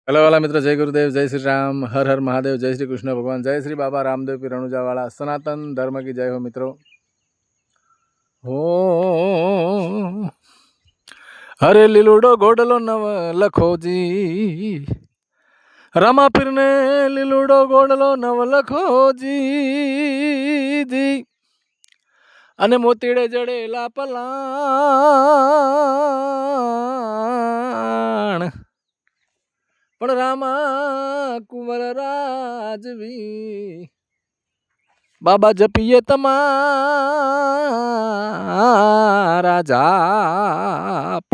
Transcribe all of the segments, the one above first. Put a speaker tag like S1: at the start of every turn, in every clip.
S1: Hello वाला मित्र, जय गुरुदेव, जय श्री राम, हर हर महादेव, जय श्री कृष्ण भगवान, जय श्री बाबा रामदेव पीर रणुजावाला, सनातन धर्म की जय हो मित्रों। हो हरे લીલુડો ગોડલો નવ લખોજી, રામા પીરને લીલુડો ગોડલો નવ લખોજી જી, અને મોતીડે જડેલા પલાણ, પણ રામા કુંવર રાજવી, બાબા જપીએ તમારા જાપ.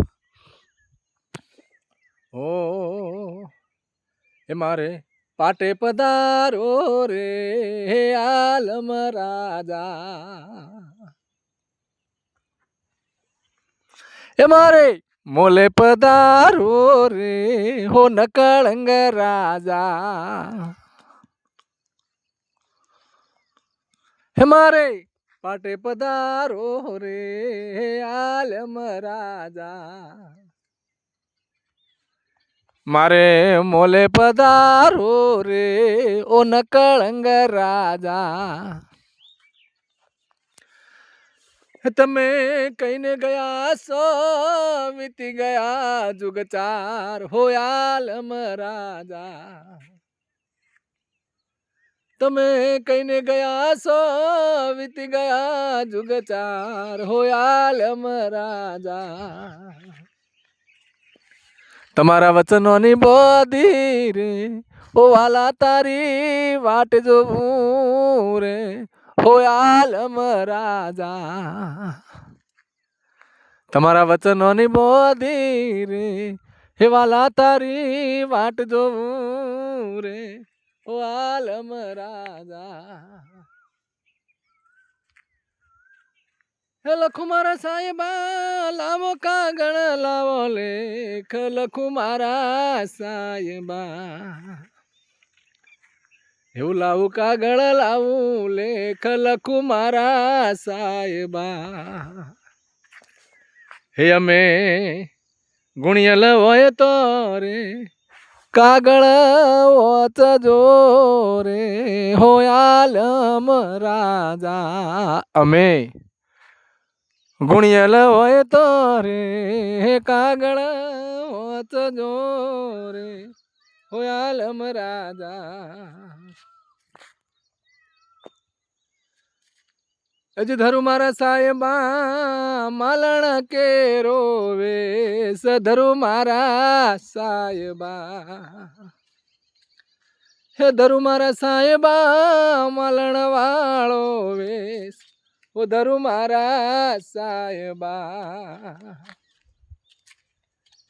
S1: ઓ એ મારે પાટે પધારો રે આલમ રાજા, એ મારે મોલે પધારો રે હો નકળંગ રાજા, હે મારે પાટે પધારો રે આલમ રાજા, મારે મોલે પધારો રે ઓ નકળંગ રાજા. તમે કહીને ગયા સો વીતી ગયા જુગ ચાર હો આલમ રાજા, તમે કહીને ગયા સો વીતી ગયા જુગ ચાર હો આલમ રાજા, તમારા વચનોની બોધી રે ઓ વાલા તારી વાટ જોવું રે હો આલમ રાજા, તમારા વચનોની બોધી રે હે વાલા તારી વાટ જોવું રે ઓ આલમ રાજા. હે લખુ મારા સાહેબા લાવો કાગળ લાવો લેખ, લખુ મારા સાહેબા એવું લાવું કાગળ લાવું લેખ, લખુ મારા સાહેબા. હે અમે ગુણિયલ હોય તો રે કાગળ વાંચજો રે હો આલમ રાજા, અમે ગુણિયલ હોય તો રે કાગળ વાંચજો રે હો આલમ રાજા. હજી ધરુ મારા સાહેબા માલણ કે રોવે, ધરુ મારા સાહેબા, હે ધરુ મારા સાહેબા માલણ વાળો વેશ, ઓ ધરુ મારા સાહેબા.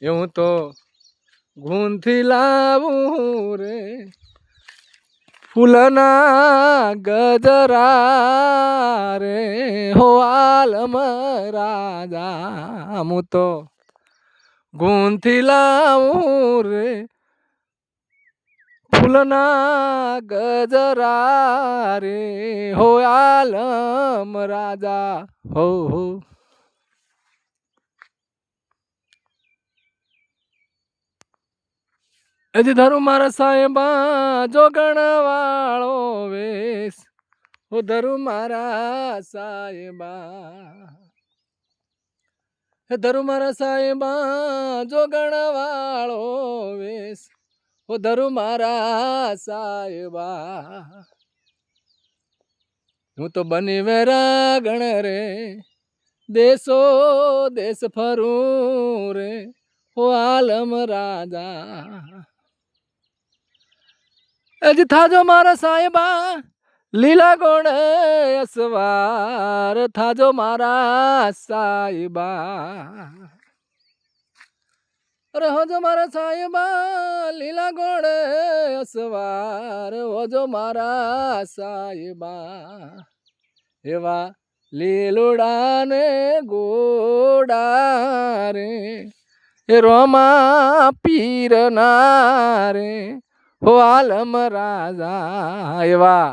S1: એવું તો ગુંથી લાવું રે ફૂલના ગજરા રે હો આલમ રાજા, હું તો ગુંથી લાવું રે ફૂલના ગજરા રે હો આલમ રાજા. હો હો હજી ધરુ મારા સાહેબા જોગણ વાળો વેશ, હો ધરુ મારા સાહેબા, હે ધરુ મારા સાહેબા જોગણ વાળો વેશ, હો ધરુ મારા સાહેબા. હું તો બની વેરા ગણ રે દેશો દેશ ફરું રે હો આલમ રાજા. હજી થાજો મારા સાહેબા લીલા ગોણ અસવાર, થાજો મારા સાહેબા, અરે હોજો મારા સાહેબા લીલા ગોળ અસવાર, હોજો મારા સાહેબા એવા લીલુડા ને ગોડા રે એ રોમા પીર ના રે હો આલમ રાજા, એવા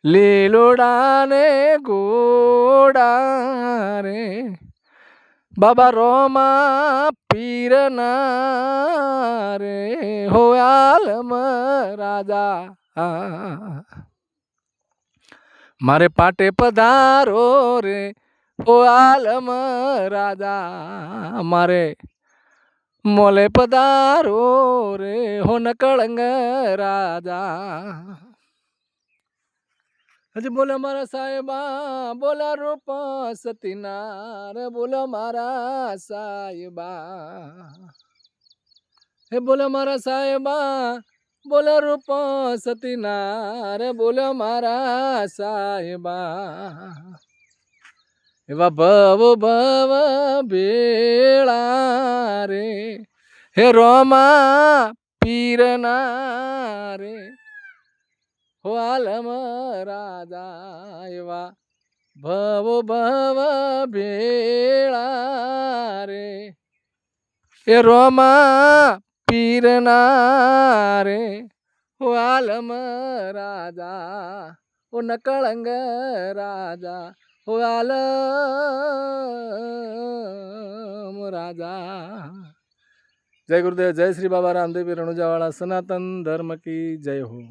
S1: લીલુડા ને ગોડા રે બાબા રોમા પીરના રે હો આલમ રાજા મારે પાટે પધારો રે હો આલમ રાજા મારે મોલે પધારો રે હો નકળંગ રાજા હજી બોલો મારા સાહેબા બોલા રૂપ સતીનાર બોલો મારા સાહેબા હે બોલો મારા સાહેબા બોલો રૂપ સતીનાર બોલો મારા સાહેબા એવા ભવ ભવ ભેળા રે હે રોમા પીરના રે હો આલમ રાજા એવા ભવ ભવ ભેળા રે એ રોમા પીરના રે હો આલમ રાજા ઓ નકળંગ રાજા હો આલમ રાજા જય ગુરુદેવ જય શ્રી બાબા રામદેવ રણુજાવાળા સનાતન ધર્મ કી જય હો.